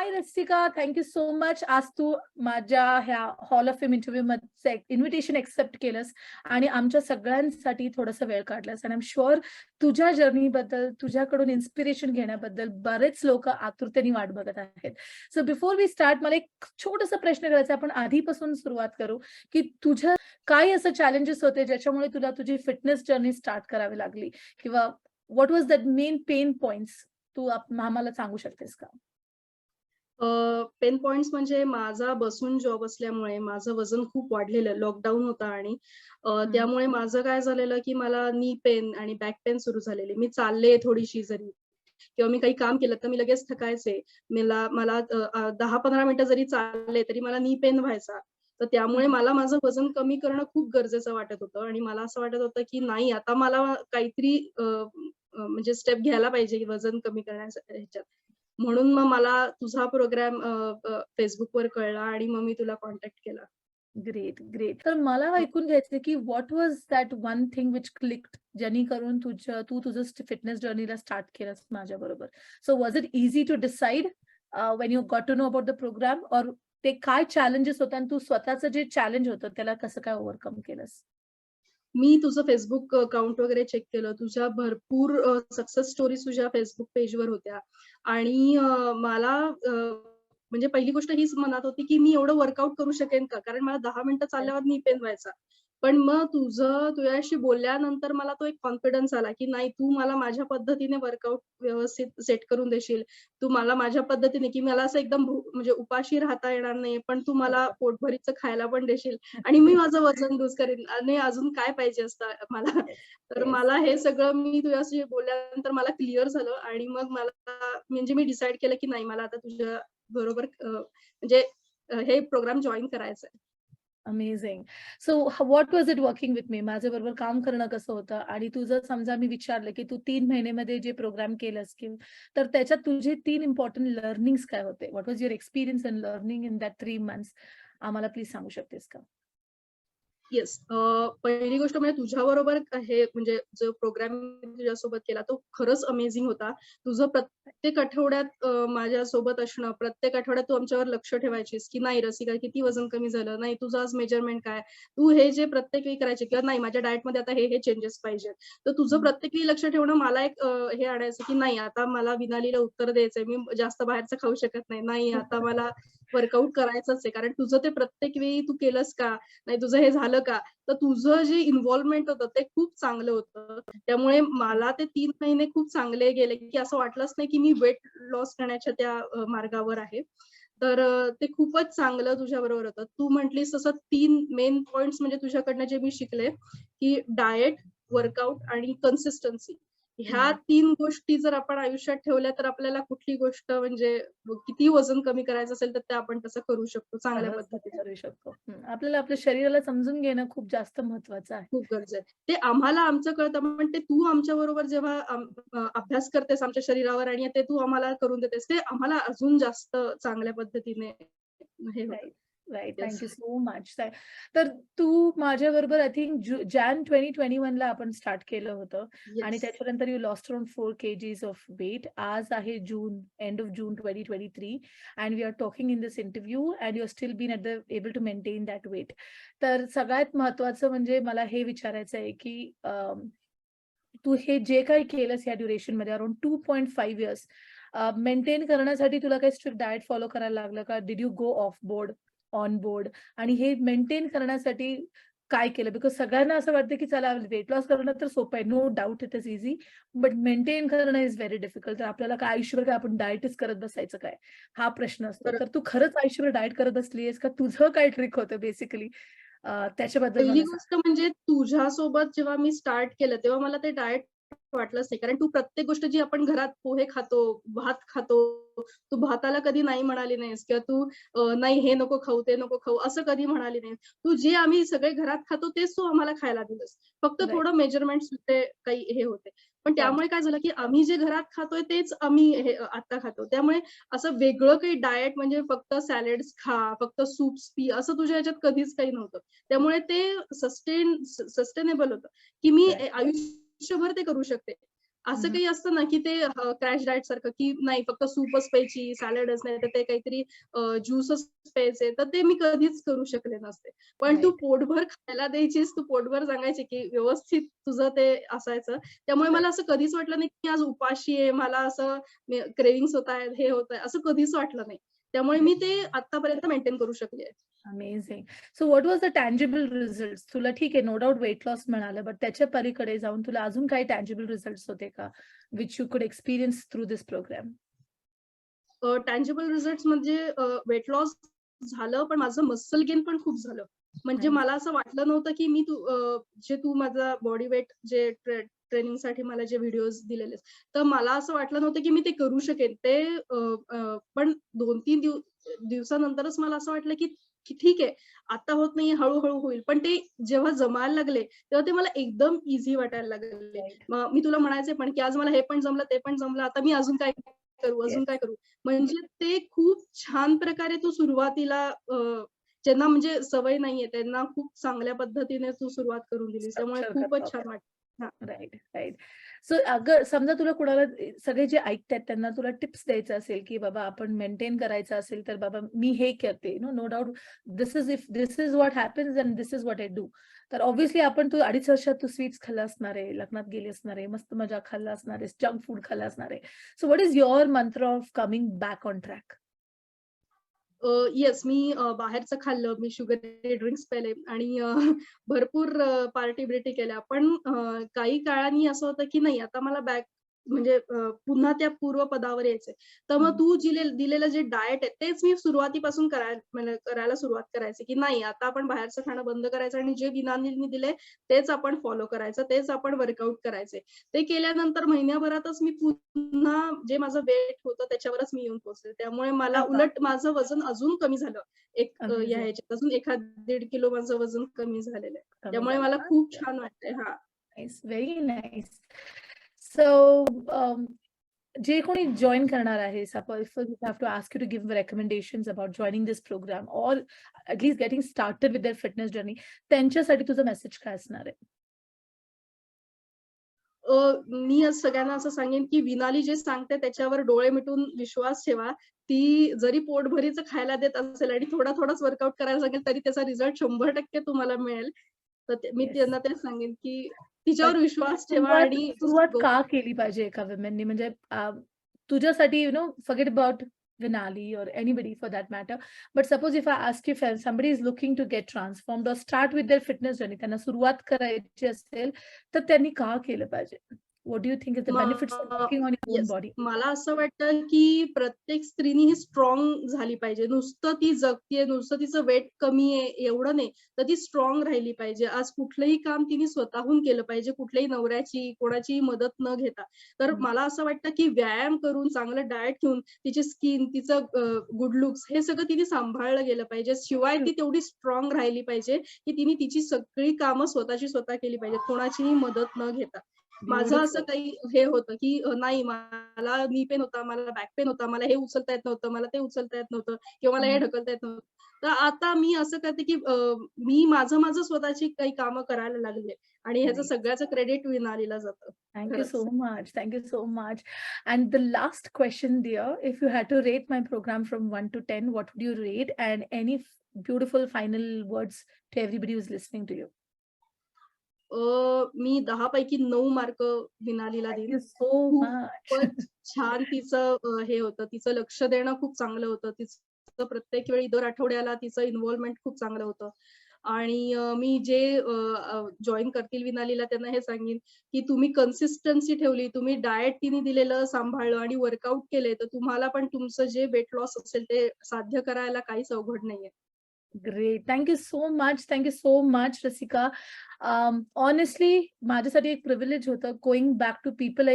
हाय Rasika, thank so much. आज तू माझ्या ह्या हॉल ऑफ फेम इंटरव्ह्यूमध्ये इन्व्हिटेशन एक्सेप्ट केलंस आणि आमच्या सगळ्यांसाठी थोडासा वेळ काढलास. आणि आय एम शुअर तुझ्या जर्नीबद्दल, तुझ्याकडून इन्स्पिरेशन घेण्याबद्दल बरेच लोक आतुरतेने वाट बघत आहेत. सो बिफोर वी स्टार्ट, मला एक छोटासा प्रश्न करायचा. आपण आधीपासून सुरुवात करू की तुझ्या काय असं चॅलेंजेस होते ज्याच्यामुळे तुला तुझी फिटनेस जर्नी स्टार्ट करावी लागली, किंवा what was that main pain points, तू आम्हाला सांगू शकतेस का? पेन पॉइंट्स म्हणजे माझा बसून जॉब असल्यामुळे माझं वजन खूप वाढलेलं. लॉकडाऊन होता आणि हं. त्यामुळे माझं काय झालेलं, की मला नी पेन आणि बॅक पेन सुरू झालेली. मी चालले थोडीशी जरी किंवा मी काही काम केलं तर मी लगेच थकायचे. मला मला 10-15 मिनिटं जरी चालले तरी मला नी पेन व्हायचा. तर त्यामुळे हं. मला माझं वजन कमी करणं खूप गरजेचं वाटत होतं आणि मला असं वाटत होतं, की नाही आता मला काहीतरी म्हणजे स्टेप घ्यायला पाहिजे वजन कमी ह्याच्यात. म्हणून मग मला तुझा प्रोग्राम Facebookवर कळला आणि मग मी तुला कॉन्टॅक्ट केला. Great, great. तर मला ऐकून घ्यायचंय की what was that one thing which clicked, जेणेकरून तू तुझं फिटनेस जर्नीला स्टार्ट केलंस माझ्याबरोबर. So was it easy to decide when you got to know about the program, और ते काय चॅलेंजेस होते आणि तू स्वतःचं जे चॅलेंज होतं त्याला कसं काय ओव्हरकम केलंस? मी तुझं Facebook अकाउंट वगैरे चेक केलं. तुझ्या भरपूर सक्सेस स्टोरीज तुझ्या Facebook पेजवर होत्या आणि मला म्हणजे पहिली गोष्ट हीच मनात होती, की मी एवढं वर्कआउट करू शकेन का? कारण मला 10 मिनिटं चालल्यावर नी पेन व्हायचा. पण मग तुझ्याशी बोलल्यानंतर मला तो एक कॉन्फिडन्स आला, की नाही तू मला माझ्या पद्धतीने वर्कआउट व्यवस्थित सेट करून देशील. तू मला माझ्या पद्धतीने, की मला असं एकदम म्हणजे उपाशी राहता येणार नाही, पण तू मला बरोबर. पोटभरीचं खायला पण देशील आणि मी माझं वजन लूज करेन आणि अजून काय पाहिजे असतं मला. येस, तर येस. मला हे सगळं मी तुझ्याशी बोलल्यानंतर मला क्लिअर झालं आणि मग मला म्हणजे मी डिसाईड केलं, की नाही मला आता तुझ्या बरोबर म्हणजे हे प्रोग्राम जॉइन करायचा आहे. अमेझिंग. सो व्हॉट वाज इट वर्किंग विथ मी? माझ्याबरोबर काम करणं कसं होतं? आणि तुझं समजा मी विचारलं, की तू 3 महिन्यामध्ये जे प्रोग्राम केलंस, की तर त्याच्यात तुझे 3 इम्पोर्टंट लर्निंग्स काय होते? व्हॉट वाज your experience in learning in that 3 months? आम्हाला प्लीज सांगू शकतेस का? येस. पहिली गोष्ट म्हणजे तुझ्याबरोबर हे म्हणजे जो प्रोग्राम मी तुझ्यासोबत केला तो खरंच अमेझिंग होता. तुझं प्रत्येक आठवड्यात माझ्यासोबत असणं, प्रत्येक आठवड्यात तू आमच्यावर लक्ष ठेवायचीस, की नाही रसिका किती वजन कमी झालं, नाही तुझं आज मेजरमेंट काय? तू हे जे प्रत्येक वेळी करायचे किंवा नाही माझ्या डाएटमध्ये आता हे चेंजेस पाहिजेत. तर तुझं हं. प्रत्येक वेळी लक्ष ठेवणं मला एक हे आणायचं, की नाही आता मला विनालीला उत्तर द्यायचंय. मी जास्त बाहेरचं खाऊ शकत नाही. नाही आता मला वर्कआउट करायचंच आहे. कारण तुझं ते प्रत्येक वेळी तू केलंस का? नाही तुझं हे झालं का? तर तुझं जे इन्व्हॉल्वमेंट होतं ते खूप चांगलं होतं. त्यामुळे मला ते 3 महिने खूप चांगले गेले, की असं वाटलंच नाही, की मी वेट लॉस करण्याच्या त्या मार्गावर आहे. तर ते खूपच चांगलं तुझ्याबरोबर होतं. तू म्हटलीस तसं 3 मेन पॉइंट्स म्हणजे तुझ्याकडनं जे मी शिकले, की डायट, वर्कआउट आणि कन्सिस्टन्सी. ह्या हं. 3 गोष्टी जर आपण आयुष्यात ठेवल्या, तर आपल्याला कुठली गोष्ट म्हणजे किती वजन कमी करायचं असेल, तर ते आपण तसं करू शकतो चांगल्या सहजपणे पद्धतीने. करू शकतो. हं. आपल्याला आपल्या शरीराला समजून घेणं खूप जास्त महत्वाचं आहे. खूप गरज आहे. ते आम्हाला आमचं कळतं, पण ते तू आमच्याबरोबर जेव्हा अभ्यास करतेस आमच्या शरीरावर आणि ते तू आम्हाला करून देतेस, ते आम्हाला अजून जास्त चांगल्या पद्धतीने हे होतं. Right, right. Yes. Thank so much. तर तू माझ्याबरोबर आय थिंक जॅन 2021 ला आपण स्टार्ट केलं होतं आणि येस. त्याच्यानंतर you lost around 4 kgs of weight. आज आहे June, end of June 2023, and we are talking in this interview and you are still been able to maintain that weight. तर सगळ्यात महत्त्वाचं म्हणजे मला हे विचारायचं आहे, की तू हे जे काही केलंस या ड्युरेशनमध्ये अराउंड 2.5 इयर्स मेंटेन करण्यासाठी तुला काही स्ट्रिक्ट डाएट फॉलो करायला लागलं का? Did you go of board, on board? आणि हे मेंटेन करण्यासाठी काय केलं? बिकॉज सगळ्यांना असं वाटतं, की चला वेट लॉस करणं तर सोपं आहे. No doubt it is easy, but maintain करणं इज व्हेरी डिफिकल्ट. तर आपल्याला काय आयुष्यभर काय आपण डाएटच करत बसायचं काय? हा प्रश्न असतो. तर तू खरंच आयुष्यभर डाएट करत बसली आहेस का? तुझं काय ट्रिक होतं बेसिकली? त्याच्याबद्दल पहिली मला सांग. गोष्ट म्हणजे तुझ्यासोबत जेव्हा मी स्टार्ट केलं, तेव्हा मला ते डाएट वाटलंच नाही. कारण तू प्रत्येक गोष्ट जी आपण घरात पोहे खातो, भात खातो, तू भाताला कधी नाही म्हणाली नाहीस किंवा तू नाही हे नको खाऊ, ते नको खाऊ असं कधी म्हणाली नाहीस. तू जे आम्ही सगळे घरात खातो तेच तू आम्हाला खायला दिलंस. फक्त राइट. थोडं मेजरमेंट्स ते काही हे होते. पण कॉन्शियस. त्यामुळे काय झालं, की आम्ही जे घरात खातोय तेच आम्ही हे आता खातो. त्यामुळे असं वेगळं काही डाएट म्हणजे फक्त सॅलड्स खा, फक्त सूप्स पी असं तुझ्या ह्याच्यात कधीच काही नव्हतं. त्यामुळे ते सस्टेनेबल होतं, की मी आयुष्यभर ते करू शकते. असं हं, काही असतं ना, की ते क्रॅश डाएट सारखं, की नाही फक्त सूपच प्यायची, सॅलडच नाही तर ते काहीतरी ज्यूसच प्यायचे, तर ते मी कधीच करू शकले नसते. पण तू राइट. पोटभर खायला द्यायचीस, तू पोटभर सांगायची, की व्यवस्थित तुझं ते असायचं. त्यामुळे मला असं कधीच वाटलं नाही, की आज उपाशी आहे, मला असं क्रेव्हिंग्ज होत आहेत, हे होतंय, असं कधीच वाटलं नाही. त्यामुळे मी ते आत्तापर्यंत मेंटेन करू शकले आहे. अमेझिंग. सो व्हॉट वाज द टँजिबल रिझल्ट्स? तुला ठीक आहे, नो डाउट वेट लॉस मिळालं, बट त्याच्या पलीकडे जाऊन तुला अजून काही टँजिबल रिझल्ट्स होते का? व्हिच यू कुड एक्सपिरियन्स थ्रू दिस प्रोग्राम? टँजिबल रिझल्ट्स म्हणजे वेट लॉस झालं, पण माझं मसल गेन पण खूप झालं. म्हणजे नाईस. मला असं वाटलं नव्हतं, की जे तू माझा बॉडी वेट जे ट्रेनिंगसाठी मला जे व्हिडिओज दिलेले, तर मला असं वाटलं नव्हतं, की मी ते करू शकेन. ते पण 2-3 दिवसानंतरच मला असं वाटलं, की ठीक आहे, आता होत नाहीये, हळू होईल. पण ते जेव्हा जमायला लागले, तेव्हा ते मला एकदम ईझी वाटायला लागले. राइट. मग मी तुला म्हणायचे पण, की आज मला हे पण जमलं, ते पण जमलं. आता मी अजून काय करू, अजून येस. काय करू? म्हणजे ते खूप छान प्रकारे तू सुरुवातीला ज्यांना म्हणजे सवय नाहीये त्यांना खूप चांगल्या पद्धतीने तू सुरुवात करून दिलीस. त्यामुळे स्ट्रक्चर करतो खूपच छान आपण. वाटतं. हां. Right, right. सो अगर समजा तुला कुणाला सगळे जे ऐकतायत त्यांना तुला टिप्स द्यायचं असेल, की बाबा आपण मेंटेन करायचं असेल, तर बाबा मी हे करते. No doubt this is what happens and this is what I do. तर ऑब्व्हियसली आपण तू 2.5 वर्षात तू स्वीट्स खाल्लं असणार आहे, लग्नात गेली असणार आहे, मस्त मजा खाल्लं असणार आहे, जंक फूड खाल्लं असणार आहे. So what is your mantra of coming back on track? Yes, मी बाहेरचं खाल्लं, मी शुगरी ड्रिंक्स पेले आणि भरपूर पार्टी-बिर्टी केल्या. पण काही काळाने असं होतं, की नाही आता मला म्हणजे पुन्हा त्या पूर्वपदावर यायचंय. तर मग तू दिलेलं जे डायट आहे, तेच मी सुरुवातीपासून म्हणजे करायला सुरुवात करायची, की नाही आता आपण बाहेरचं खाणं बंद करायचं आणि जे विनानींनी दिलंय, तेच आपण फॉलो करायचं, तेच आपण वर्कआउट करायचंय. ते केल्यानंतर महिन्याभरातच मी पुन्हा जे माझं वेट होतं त्याच्यावरच मी येऊन पोहोचले. त्यामुळे मला क्या बात उलट माझं वजन अजून कमी झालं. या अमेझिंग. ह्याच्यात अजून 1-1.5 किलो माझं वजन कमी झालेलं आहे. कमी त्यामुळे झालं. मला खूप छान वाटतंय. हां. Nice, very nice. सो जे कोणी जॉइन करणार आहे, suppose if you have to ask you to give recommendations about joining this program or at least getting started with their fitness journey, त्यांच्यासाठी तुझा मेसेज काय असणार आहे? मी आज सगळ्यांना असं सांगेन, की विनाली जे सांगते त्याच्यावर डोळे मिटून विश्वास ठेवा. ती जरी पोटभरीचं खायला देत असेल आणि थोडाच वर्कआउट करायला सांगेल, तरी त्याचा रिझल्ट 100% तुम्हाला मिळेल. तर मी येस. त्यांना तेच सांगेन, की बट तिच्यावर विश्वास ठेवा सुरुवात आणि जस्ट सुरुवात गो. का केली पाहिजे एका वुमननी? म्हणजे तुझ्यासाठी forget about Vinali or anybody for that matter. But suppose if I ask you if somebody is looking to get transformed or start with their fitness journey, त्यांना सुरुवात करायची असेल, तर त्यांनी का केलं पाहिजे? What do you think is the benefits of working on your own yes. body? मला असं वाटतं, की प्रत्येक स्त्रीनी ही स्ट्रॉंग झाली पाहिजे. नुसतं ती जगतीये, नुसतं तिचं वेट कमी आहे एवढं नाही, तर ती स्ट्रॉंग राहिली पाहिजे. आज कुठलंही काम तिने स्वतःहून केलं पाहिजे, कुठल्याही नवऱ्याची, कोणाचीही मदत न घेता. तर हं. मला असं वाटतं, की व्यायाम करून, चांगलं डाएट घेऊन, तिची स्किन, तिचं गुड लुक्स हे सगळं तिने सांभाळलं गेलं पाहिजे. शिवाय ती तेवढी स्ट्रॉंग राहिली पाहिजे, की तिने तिची सगळी कामं स्वतःची स्वतः केली पाहिजेत, कोणाचीही मदत न घेता. माझं असं ब्युटिफुल. काही हे होतं, की नाही मला नी पेन होता, मला बॅक पेन होता, मला हे उचलता येत नव्हतं, मला ते उचलता येत नव्हतं किंवा मला हे हं. ढकलता येत नव्हतं. तर आता मी असं करते, की मी माझं स्वतःची काही कामं करायला लागले आणि ह्याचं नाईस. सगळ्याचं क्रेडिट विनालीला जातं. Thank you so खरंच. much. Thank you so much. And the last question, dear, if you had to rate my program from 1 to 10, what would you rate? And any beautiful final words to everybody who's listening to you. मी 10 पैकी 9 mark विनालीला Thank देईन. you so much. खूपच छान तिचं हे होतं. तिचं लक्ष देणं खूप चांगलं होतं. तिचं प्रत्येक वेळी दर आठवड्याला तिचं इन्व्हॉल्वमेंट खूप चांगलं होतं. आणि मी जे जॉइन करतील विनालीला त्यांना हे सांगेन, की तुम्ही कन्सिस्टन्सी ठेवली, तुम्ही डायट तिने दिलेलं सांभाळलं आणि वर्कआउट केले, तर तुम्हाला पण तुमचं जे वेट लॉस असेल ते साध्य करायला काहीच अवघड नाहीये. Great. Thank you so much. Thank you so much, Rasika. Honestly, माझ्यासाठी एक privilege होतं going back to people I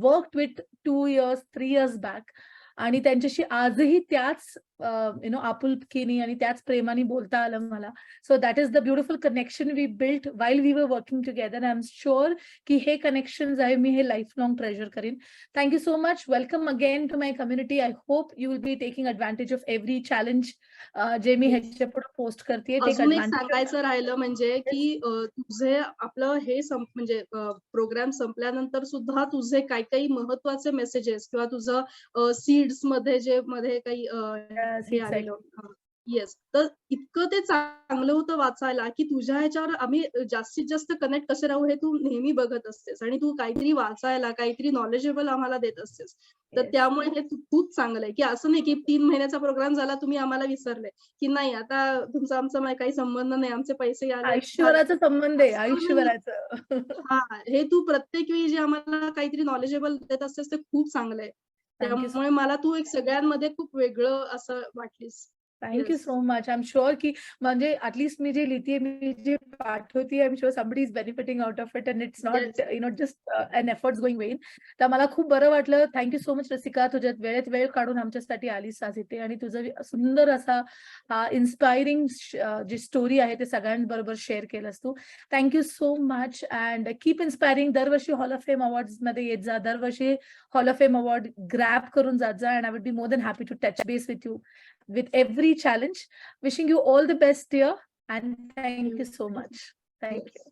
worked with 2 years, 3 years back आणि त्यांच्याशी आजही त्याच आपुलकीने आणि त्याच प्रेमाने बोलता आलं मला. So that is the beautiful connection we built while we were working together. I am sure की हे कनेक्शन्स आहे मी हे लाईफ लॉंग ट्रेजर करेन. Thank you so much. Welcome again to my community. I hope you will be taking advantage of every challenge जे मी ह्याच्या पुढे पोस्ट करते. टेक अजून एक ऍडव्हान्टेज. सांगायचं राहिलं म्हणजे की तुझे आपलं हे म्हणजे प्रोग्राम संपल्यानंतर सुद्धा तुझे काही काही महत्वाचे मेसेजेस किंवा तुझं सीड्स मध्ये जे मध्ये काही हे आलेलं येस, तर इतकं ते चांगलं होतं वाचायला की तुझ्या ह्याच्यावर आम्ही जास्तीत जास्त कनेक्ट कसे राहू हे तू नेहमी बघत असतेस आणि तू काहीतरी वाचायला काहीतरी नॉलेजेबल आम्हाला देत असतेस. तर त्यामुळे हे खूप चांगलं आहे की असं नाही की 3 महिन्याचा प्रोग्राम झाला तुम्ही आम्हाला विसरले की नाही आता तुमचा आमचा काही संबंध नाही, आमचे पैसे आले आयुष्यभराचा संबंध आहे, आयुष्यभराचं. हा, हे तू प्रत्येक वेळी जे आम्हाला काहीतरी नॉलेजेबल देत असतेस ते खूप चांगलं आहे. त्यामुळे मला तू एक सगळ्यांमध्ये खूप वेगळं असं वाटलीस. Thank you so much. I am sure की म्हणजे ॲटलीस्ट मी जे लिहिते मी जे पाठवते I am sure somebody is benefiting out of it and it's not just an efforts going vain. तर मला खूप बरं वाटलं. Thank you so much Rasika. तुझ्या वेळेत वेळ काढून आमच्यासाठी आलीस आज इथे आणि तुझं सुंदर असा इन्स्पायरिंग जी स्टोरी आहे ते सगळ्यांबरोबर शेअर केलंस तू. Thank you so much and keep inspiring. दरवर्षी हॉल ऑफ फेम अवॉर्ड्स मध्ये येत जा. दरवर्षी hall of fame award grab करून जात जा and I would be more than happy to touch base with you with every challenge. Wishing you all the best, dear, and thank you so much. Thank you.